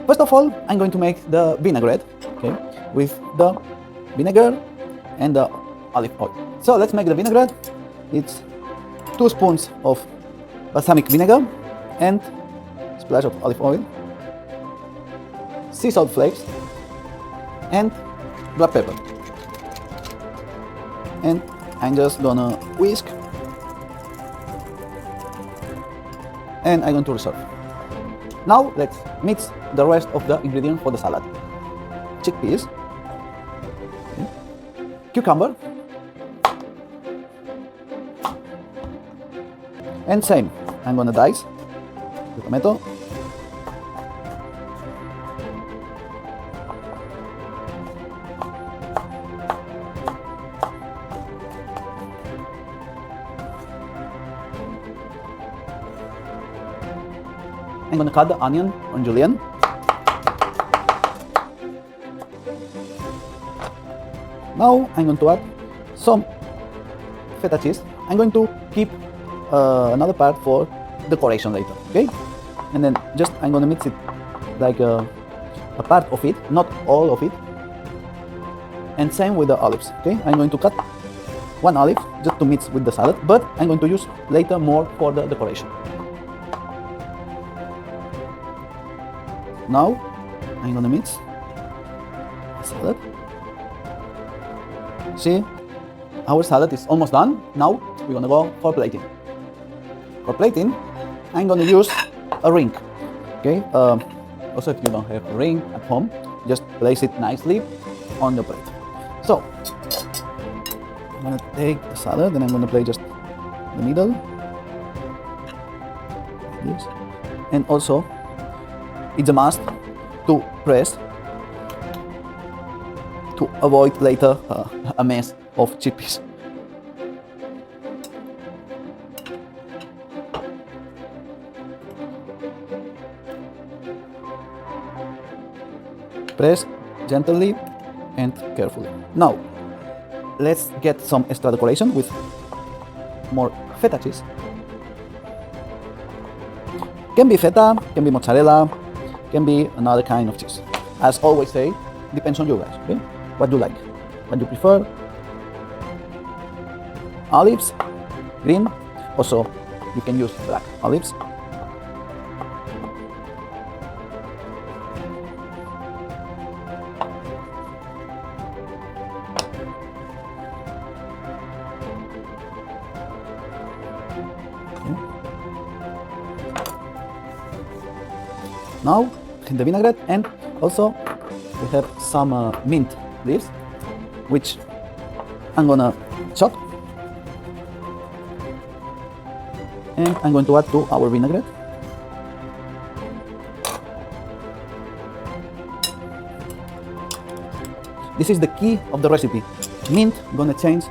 First of all, I'm going to make the vinaigrette, okay, with the vinegar and the olive oil. So let's make the vinaigrette. It's 2 spoons of balsamic vinegar and splash of olive oil, sea salt flakes, and black pepper. And I'm just gonna whisk, and I'm going to reserve. Now let's mix the rest of the ingredients for the salad. Chickpeas, okay, cucumber, and same, I'm gonna dice the tomato, I'm going to cut the onion on julienne. Now I'm going to add some feta cheese. I'm going to keep another part for decoration later, okay? And then just I'm going to mix it like a part of it, not all of it. And same with the olives, okay? I'm going to cut 1 olive just to mix with the salad, but I'm going to use later more for the decoration. Now I'm gonna mix the salad. See, our salad is almost done. Now we're gonna go for plating. For plating, I'm gonna use a ring. Okay. Also, if you don't have a ring at home, just place it nicely on the plate. So I'm gonna take the salad and I'm gonna place just the middle, like this, and also. It's a must to press to avoid later a mess of chickpeas. Press gently and carefully. Now, let's get some extra decoration with more feta cheese. Can be feta, can be mozzarella, can be another kind of cheese. As always say, depends on you guys, okay? What you like, what you prefer. Olives, green, also you can use black olives. Okay. Now the vinaigrette, and also we have some mint leaves, which I'm gonna chop, and I'm going to add to our vinaigrette. This is the key of the recipe. Mint gonna change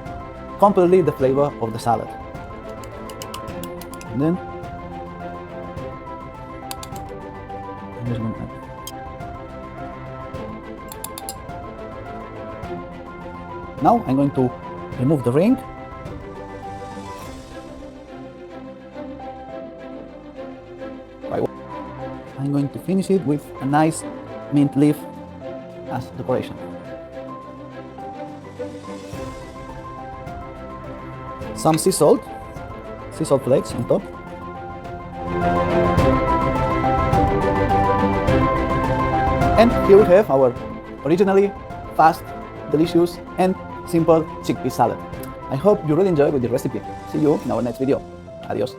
completely the flavor of the salad. And then I'm just gonna add. Now I'm going to remove the ring. I'm going to finish it with a nice mint leaf as decoration. Some sea salt flakes on top. And here we have our originally fast, delicious and simple chickpea salad. I hope you really enjoyed with the recipe. See you in our next video. Adios.